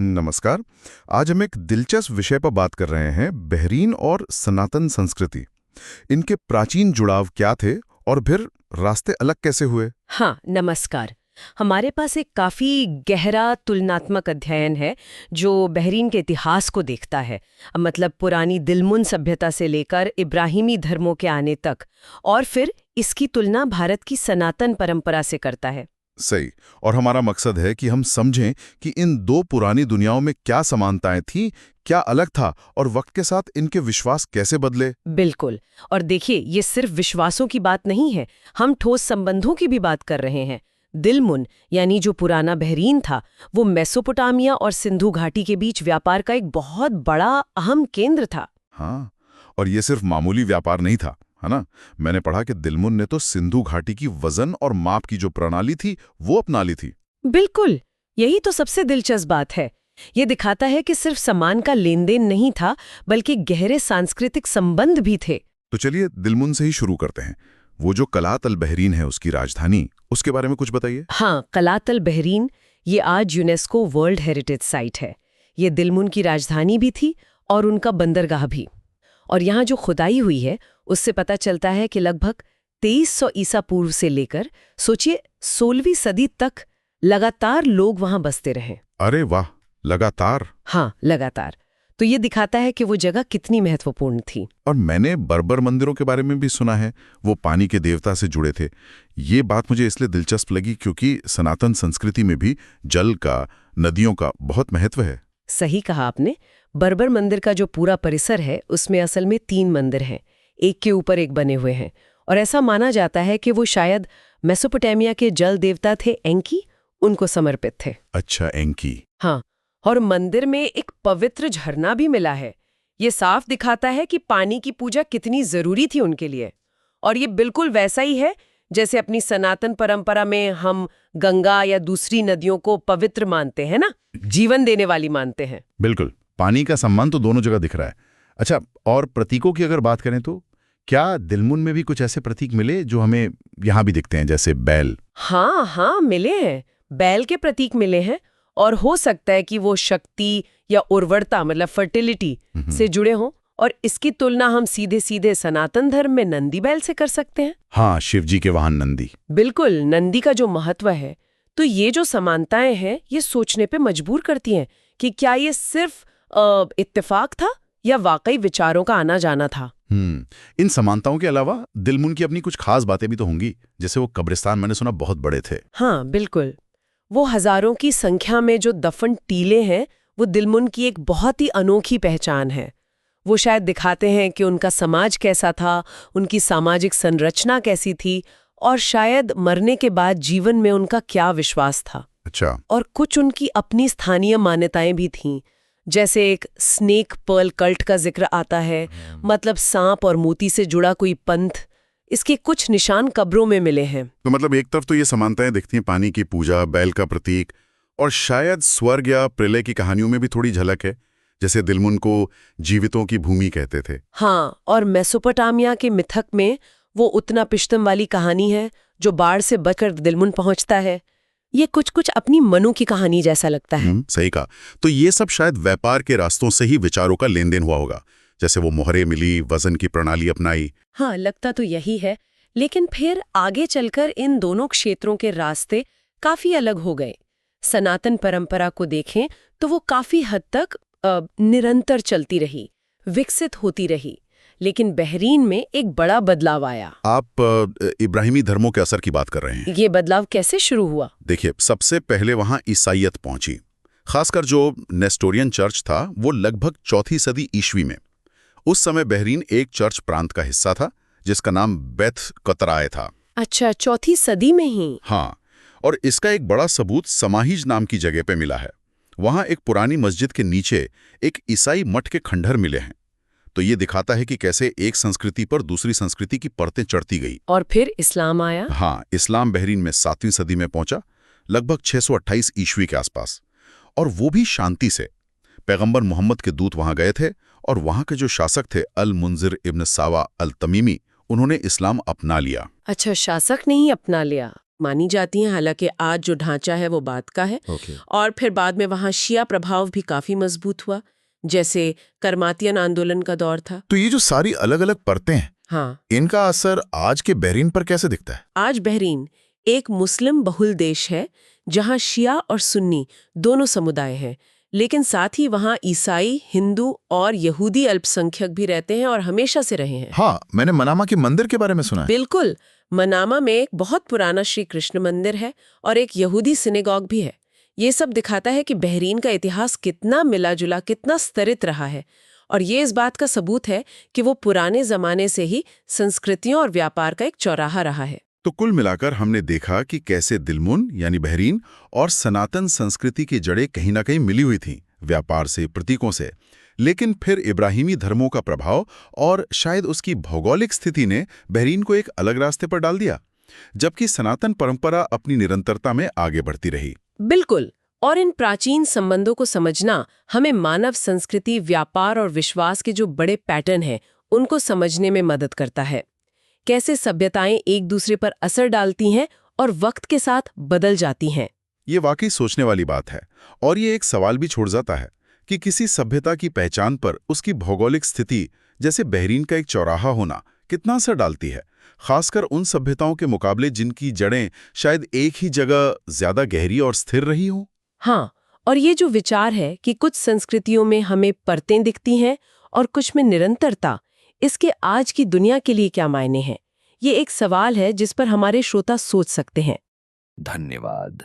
नमस्कार। आज हम एक दिलचस्प विषय पर बात कर रहे हैं, बहरीन और सनातन संस्कृति। इनके प्राचीन जुड़ाव क्या थे और फिर रास्ते अलग कैसे हुए? हाँ, नमस्कार। हमारे पास एक काफ़ी गहरा तुलनात्मक अध्ययन है जो बहरीन के इतिहास को देखता है। मतलब पुरानी दिलमुन सभ्यता से लेकर इब्राहिमी धर्मों के आने तक, और फिर इसकी तुलना भारत की सनातन परंपरा से करता है। सही। और हमारा मकसद है कि हम समझें कि इन दो पुरानी दुनियाओं में क्या समानताएं थीं, क्या अलग था और वक्त के साथ इनके विश्वास कैसे बदले। बिल्कुल। और देखिए, ये सिर्फ विश्वासों की बात नहीं है, हम ठोस संबंधों की भी बात कर रहे हैं। दिलमुन यानी जो पुराना बहरीन था, वो मेसोपोटामिया और सिंधु घाटी के बीच व्यापार का एक बहुत बड़ा अहम केंद्र था। हाँ, और ये सिर्फ मामूली व्यापार नहीं था, है ना? मैंने पढ़ा कि दिलमुन ने तो सिंधु घाटी की वजन और माप की जो प्रणाली थी वो अपना ली थी। बिल्कुल, यही तो सबसे दिलचस्प बात है। ये दिखाता है कि सिर्फ सामान का लेन देन नहीं था, बल्कि गहरे सांस्कृतिक संबंध भी थे। तो चलिए दिलमुन से ही शुरू करते हैं। वो जो कलात अल बहरीन है, उसकी राजधानी, उसके बारे में कुछ बताइए। हाँ, कलात अल बहरीन ये आज यूनेस्को वर्ल्ड हेरिटेज साइट है। ये दिलमुन की राजधानी भी थी और उनका बंदरगाह भी। और यहाँ जो खुदाई हुई है, उससे पता चलता है कि लगभग 2300 ईसा पूर्व से लेकर सोचिए 16वीं सदी तक लगातार लोग वहां बसते रहे। अरे वाह, लगातार। हाँ, लगातार। तो ये दिखाता है कि वो जगह कितनी महत्वपूर्ण थी। और मैंने बर्बर मंदिरों के बारे में भी सुना है, वो पानी के देवता से जुड़े थे। ये बात मुझे इसलिए दिलचस्प लगी क्योंकि सनातन संस्कृति में भी जल का, नदियों का बहुत महत्व है। सही कहा आपने। बर्बर मंदिर का जो पूरा परिसर है, उसमें असल में 3 मंदिर हैं, एक के ऊपर एक बने हुए हैं। और ऐसा माना जाता है कि वो शायद मेसोपोटामिया के जल देवता थे एंकी, उनको समर्पित थे। अच्छा, एंकी। हाँ, और मंदिर में एक पवित्र झरना भी मिला है। ये साफ दिखाता है कि पानी की पूजा कितनी जरूरी थी उनके लिए। और ये बिल्कुल वैसा ही है जैसे अपनी सनातन परंपरा में हम गंगा या दूसरी नदियों को पवित्र मानते हैं ना, जीवन देने वाली मानते हैं। बिल्कुल, पानी का सम्मान तो दोनों जगह दिख रहा है। अच्छा, और प्रतीकों की अगर बात करें तो क्या दिलमुन में भी कुछ ऐसे प्रतीक मिले जो हमें यहाँ भी दिखते हैं, जैसे बैल? हाँ हाँ, मिले हैं। बैल के प्रतीक मिले हैं, और हो सकता है कि वो शक्ति या उर्वरता मतलब फर्टिलिटी से जुड़े हों। और इसकी तुलना हम सीधे सीधे सनातन धर्म में नंदी बैल से कर सकते हैं। हाँ, शिव जी के वाहन नंदी। बिल्कुल, नंदी का जो महत्व है। तो ये जो समानताएं हैं, ये सोचने पे मजबूर करती हैं कि क्या ये सिर्फ इत्तेफाक था या वाकई विचारों का आना जाना था। इन समानताओं के अलावा दिलमुन की अपनी कुछ खास बातें भी तो होंगी, जैसे वो कब्रिस्तान मैंने सुना बहुत बड़े थे। हाँ, बिल्कुल। वो हजारों की संख्या में जो दफन टीले हैं, वो दिलमुन की एक बहुत ही अनोखी पहचान है। वो शायद दिखाते हैं कि उनका समाज कैसा था, उनकी सामाजिक संरचना कैसी थी, और शायद मरने के बाद जीवन में उनका क्या विश्वास था। अच्छा। और कुछ उनकी अपनी स्थानीय मान्यताएं भी थीं, जैसे एक स्नेक पर्ल कल्ट का जिक्र आता है, मतलब सांप और मोती से जुड़ा कोई पंथ। इसके कुछ निशान कब्रों में मिले हैं। तो मतलब एक तरफ तो ये समानताएं दिखती हैं, पानी की पूजा, बैल का प्रतीक, और शायद स्वर्ग या प्रलय की कहानियों में भी थोड़ी झलक है, जैसे दिलमुन को जीवितों की भूमि कहते थे। हाँ, और मेसोपोटामिया के मिथक में वो उतना पिश्तम वाली कहानी है जो बाढ़ से बचकर दिलमुन पहुंचता है। ये कुछ कुछ अपनी मनु की कहानी जैसा लगता है। सही कहा। तो ये सब शायद व्यापार के रास्तों से ही विचारों का लेन देन हुआ होगा, जैसे वो मोहरे मिली, वजन की प्रणाली अपनाई। हाँ, लगता तो यही है। लेकिन फिर आगे चलकर इन दोनों क्षेत्रों के रास्ते काफी अलग हो गए। सनातन परंपरा को देखें तो वो काफी हद तक निरंतर चलती रही, विकसित होती रही। लेकिन बहरीन में एक बड़ा बदलाव आया। आप इब्राहिमी धर्मों के असर की बात कर रहे हैं। ये बदलाव कैसे शुरू हुआ? देखिए, सबसे पहले वहां ईसाइयत पहुंची। खासकर जो नेस्टोरियन चर्च था, वो लगभग 4वीं सदी ईस्वी में। उस समय बहरीन एक चर्च प्रांत का हिस्सा था जिसका नाम बेथ कतराए था। अच्छा, 4वीं सदी में ही? हाँ, और इसका एक बड़ा सबूत समाहिज नाम की जगह पे मिला है। वहां एक पुरानी मस्जिद के नीचे एक ईसाई मठ के खंडहर मिले हैं। तो ये दिखाता है कि कैसे एक संस्कृति पर दूसरी संस्कृति की परतें चढ़ती गई। और फिर इस्लाम आया? हाँ, इस्लाम बहरीन में 7वीं सदी में पहुंचा, लगभग 628 ईस्वी के आसपास, और वो भी शांति से। पैगंबर मोहम्मद के दूत वहां गए थे, और वहां के जो शासक थे अल मुंजिर इब्न सावा अल तमीमी, उन्होंने इस्लाम अपना लिया। अच्छा, शासक ने ही अपना लिया। मानी जाती हैं, हालांकि आज जो ढांचा है वो बाद का है। और फिर बाद में वहाँ शिया प्रभाव भी काफी मजबूत हुआ, जैसे करमातियन आंदोलन का दौर था। तो ये जो सारी अलग अलग परतें हैं, हाँ, इनका असर आज के बहरीन पर कैसे दिखता है? आज बहरीन एक मुस्लिम बहुल देश है जहाँ शिया और सुन्नी दोनों समुदाय हैं, लेकिन साथ ही वहाँ ईसाई, हिंदू और यहूदी अल्पसंख्यक भी रहते हैं और हमेशा से रहे हैं। हाँ, मैंने मनामा के मंदिर के बारे में सुना है। बिल्कुल, मनामा में एक बहुत पुराना श्री कृष्ण मंदिर है और एक यहूदी सिनेगॉग भी है। ये सब दिखाता है कि बहरीन का इतिहास कितना मिला जुला, कितना स्तरित रहा है, और ये इस बात का सबूत है कि वो पुराने जमाने से ही संस्कृतियों और व्यापार का एक चौराहा रहा है। तो कुल मिलाकर हमने देखा कि कैसे दिलमुन यानी बहरीन और सनातन संस्कृति की जड़ें कहीं ना कहीं मिली हुई थीं, व्यापार से, प्रतीकों से। लेकिन फिर इब्राहिमी धर्मों का प्रभाव और शायद उसकी भौगोलिक स्थिति ने बहरीन को एक अलग रास्ते पर डाल दिया, जबकि सनातन परंपरा अपनी निरंतरता में आगे बढ़ती रही। बिल्कुल, और इन प्राचीन संबंधों को समझना हमें मानव संस्कृति, व्यापार और विश्वास के जो बड़े पैटर्न हैं उनको समझने में मदद करता है। कैसे सभ्यताएं एक दूसरे पर असर डालती हैं और वक्त के साथ बदल जाती हैं। ये वाकई सोचने वाली बात है, और ये एक सवाल भी छोड़ जाता है कि किसी सभ्यता की पहचान पर उसकी भौगोलिक स्थिति, जैसे बहरीन का एक चौराहा होना, कितना असर डालती है, खासकर उन सभ्यताओं के मुकाबले जिनकी जड़ें शायद एक ही जगह ज्यादा गहरी और स्थिर रही हों। हाँ, और ये जो विचार है कि कुछ संस्कृतियों में हमें परतें दिखती हैं और कुछ में निरंतरता, इसके आज की दुनिया के लिए क्या मायने हैं, ये एक सवाल है जिस पर हमारे श्रोता सोच सकते हैं। धन्यवाद।